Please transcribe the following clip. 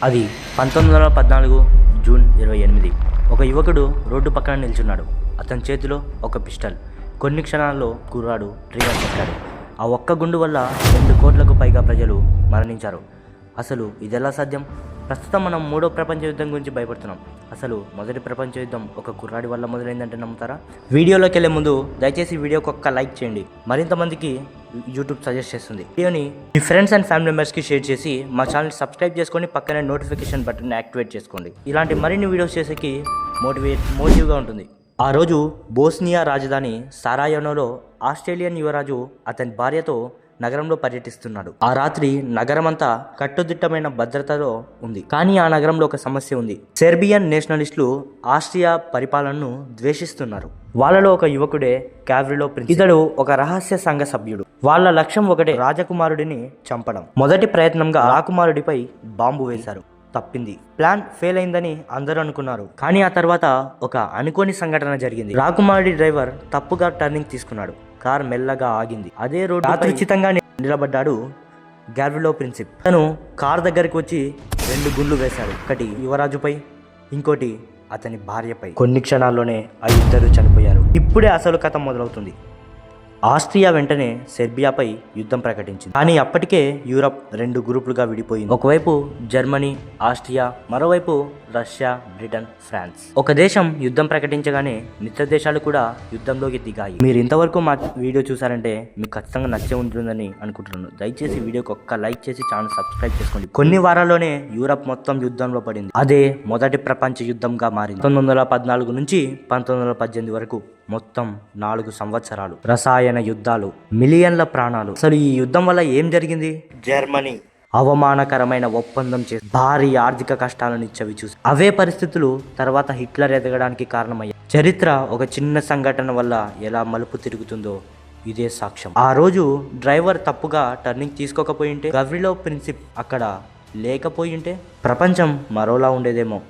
అది 1914 జూన్ 28. ఒక యువకుడు రోడ్డు పక్కన నిల్చున్నాడు. అతని చేతిలో ఒక పిస్టల్. కొన్ని క్షణాల్లో కుర్రాడు ట్రిగర్ కొట్టాడు. ఆ ఒక్క గుండు వల్ల 2 కోట్లకు పైగా ప్రజలు మరణించారు. అసలు ఇదెలా సాధ్యం? ప్రస్తుతం మనం 3వ ప్రపంచ యుద్ధం గురించి భయపడుతున్నాం. అసలు మొదటి ప్రపంచ యుద్ధం ఒక కుర్రాడి వల్ల మొదలైందంటే నమ్ముతారా? వీడియోలోకి వెళ్ళే ముందు దయచేసి వీడియోకి ఒక్క లైక్ చేయండి. మరింత మందికి యూట్యూబ్ సజెస్ట్ చేస్తుంది. వీడియోని మీ ఫ్రెండ్స్ అండ్ ఫ్యామిలీ మెంబర్స్కి షేర్ చేసి మా ఛానల్ సబ్స్క్రైబ్ చేసుకొని పక్కనే నోటిఫికేషన్ బటన్ యాక్టివేట్ చేసుకోండి. ఇలాంటి మరిన్ని వీడియోస్ చేసేకి మోటివ్గా ఉంటుంది. ఆ రోజు బోస్నియా రాజధాని సారాయోనోలో ఆస్ట్రేలియన్ యువరాజు అతని భార్యతో నగరంలో పర్యటిస్తున్నాడు. ఆ రాత్రి నగరమంతా కట్టుదిట్టమైన భద్రతలో ఉంది. కానీ ఆ నగరంలో ఒక సమస్య ఉంది. సెర్బియన్ నేషనలిస్టులు ఆస్ట్రియా పరిపాలనను ద్వేషిస్తున్నారు. వాళ్ళలో ఒక యువకుడే గావ్రిలో ప్రిన్సిప్. ఇతడు ఒక రహస్య సంఘ సభ్యుడు. వాళ్ళ లక్ష్యం ఒకటే, రాజకుమారుడిని చంపడం. మొదటి ప్రయత్నంగా రాకుమారుడిపై బాంబు వేశారు. తప్పింది. ప్లాన్ ఫెయిల్ అయిందని అందరూ అనుకున్నారు. కానీ ఆ తర్వాత ఒక అనుకోని సంఘటన జరిగింది. రాకుమారుడి డ్రైవర్ తప్పుగా టర్నింగ్ తీసుకున్నాడు. కార్ మెల్లగా ఆగింది. అదే రోడ్డు యాదృచ్ఛితంగా నిలబడ్డాడు గావ్రిలో ప్రిన్సిప్. తను కార్ దగ్గరికి వచ్చి 2 గుండ్లు వేశాడు. ఒకటి యువరాజుపై, ఇంకోటి అతని భార్యపై. కొన్ని క్షణాల్లోనే ఆ ఇద్దరు చనిపోయారు. ఇప్పుడే అసలు కథ మొదలవుతుంది. ఆస్ట్రియా వెంటనే సెర్బియాపై యుద్ధం ప్రకటించింది. కానీ అప్పటికే యూరప్ 2 గ్రూపులుగా విడిపోయింది. ఒకవైపు జర్మనీ, ఆస్ట్రియా, మరోవైపు రష్యా, బ్రిటన్, ఫ్రాన్స్. ఒక దేశం యుద్ధం ప్రకటించగానే మిత్ర దేశాలు కూడా యుద్ధంలోకి దిగాయి. మీరు ఇంతవరకు మా వీడియో చూసారంటే మీకు ఖచ్చితంగా నచ్చే ఉంటుందని అనుకుంటున్నాను. దయచేసి వీడియోకి ఒక్క లైక్ చేసి ఛానల్ సబ్స్క్రైబ్ చేసుకోండి. కొన్ని వారాల్లోనే యూరప్ మొత్తం యుద్ధంలో పడింది. అదే మొదటి ప్రపంచ యుద్ధంగా మారింది. 1914 నుంచి 1918 వరకు మొత్తం 4 సంవత్సరాలు. రసాయన యుద్ధాలు, మిలియన్ల ప్రాణాలు. అసలు ఈ యుద్ధం వల్ల ఏం జరిగింది? జర్మనీ అవమానకరమైన ఒప్పందం చేసి భారీ ఆర్థిక కష్టాలను చవి చూసి అవే పరిస్థితులు తర్వాత హిట్లర్ ఎదగడానికి కారణమయ్యాయి. చరిత్ర ఒక చిన్న సంఘటన వల్ల ఎలా మలుపు తిరుగుతుందో ఇదే సాక్ష్యం. ఆ రోజు డ్రైవర్ తప్పుగా టర్నింగ్ తీసుకోకపోయింటే, గావ్రిలో ప్రిన్సిప్ అక్కడ లేకపోయింటే ప్రపంచం మరోలా ఉండేదేమో.